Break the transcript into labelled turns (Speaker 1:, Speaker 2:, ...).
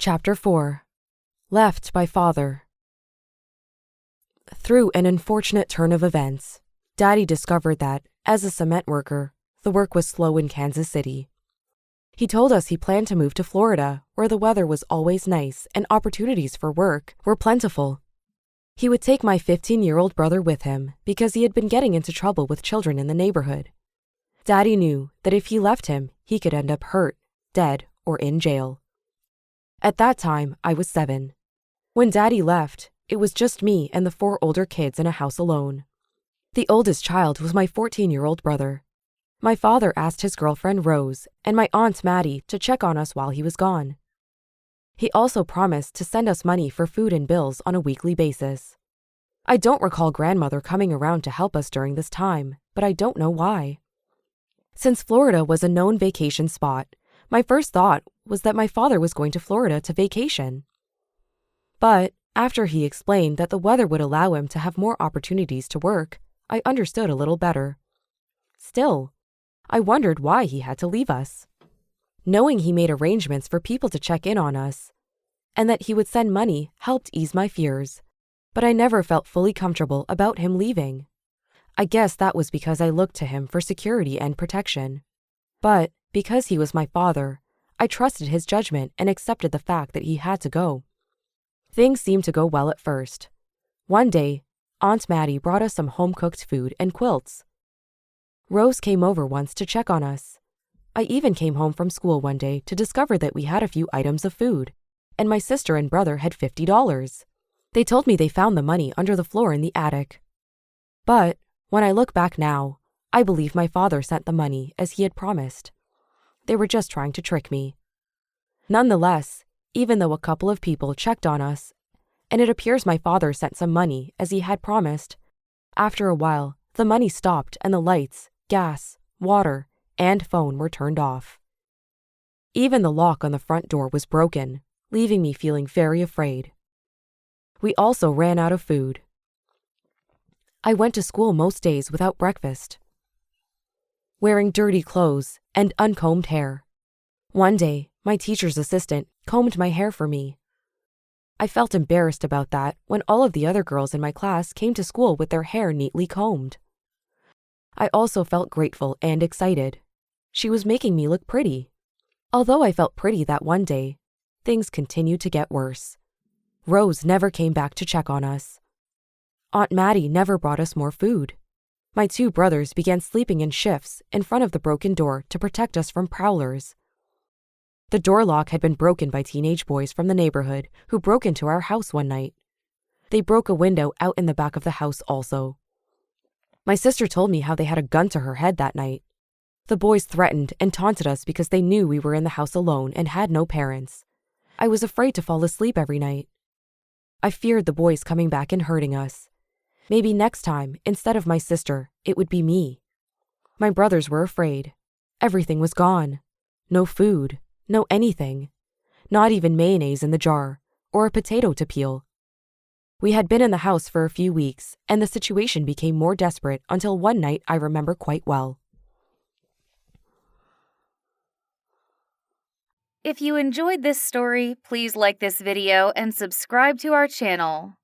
Speaker 1: Chapter 4. Left by Father. Through an unfortunate turn of events, Daddy discovered that, as a cement worker, the work was slow in Kansas City. He told us he planned to move to Florida, where the weather was always nice and opportunities for work were plentiful. He would take my 15-year-old brother with him because he had been getting into trouble with children in the neighborhood. Daddy knew that if he left him, he could end up hurt, dead, or in jail. At that time, I was 7. When Daddy left, it was just me and the 4 older kids in a house alone. The oldest child was my 14-year-old brother. My father asked his girlfriend Rose and my aunt Maddie to check on us while he was gone. He also promised to send us money for food and bills on a weekly basis. I don't recall grandmother coming around to help us during this time, but I don't know why. Since Florida was a known vacation spot, my first thought was that my father was going to Florida to vacation. But after he explained that the weather would allow him to have more opportunities to work, I understood a little better. Still, I wondered why he had to leave us. Knowing he made arrangements for people to check in on us, and that he would send money helped ease my fears, but I never felt fully comfortable about him leaving. I guess that was because I looked to him for security and protection. But because he was my father, I trusted his judgment and accepted the fact that he had to go. Things seemed to go well at first. One day, Aunt Maddie brought us some home-cooked food and quilts. Rose came over once to check on us. I even came home from school one day to discover that we had a few items of food, and my sister and brother had $50. They told me they found the money under the floor in the attic. But when I look back now, I believe my father sent the money as he had promised. They were just trying to trick me. Nonetheless, even though a couple of people checked on us, and it appears my father sent some money as he had promised, after a while, the money stopped and the lights, gas, water, and phone were turned off. Even the lock on the front door was broken, leaving me feeling very afraid. We also ran out of food. I went to school most days without breakfast, wearing dirty clothes and uncombed hair. One day, my teacher's assistant combed my hair for me. I felt embarrassed about that when all of the other girls in my class came to school with their hair neatly combed. I also felt grateful and excited. She was making me look pretty. Although I felt pretty that one day, things continued to get worse. Rose never came back to check on us. Aunt Maddie never brought us more food. My 2 brothers began sleeping in shifts in front of the broken door to protect us from prowlers. The door lock had been broken by teenage boys from the neighborhood who broke into our house one night. They broke a window out in the back of the house also. My sister told me how they had a gun to her head that night. The boys threatened and taunted us because they knew we were in the house alone and had no parents. I was afraid to fall asleep every night. I feared the boys coming back and hurting us. Maybe next time, instead of my sister, it would be me. My brothers were afraid. Everything was gone. No food. No anything. Not even mayonnaise in the jar, or a potato to peel. We had been in the house for a few weeks, and the situation became more desperate until one night I remember quite well.
Speaker 2: If you enjoyed this story, please like this video and subscribe to our channel.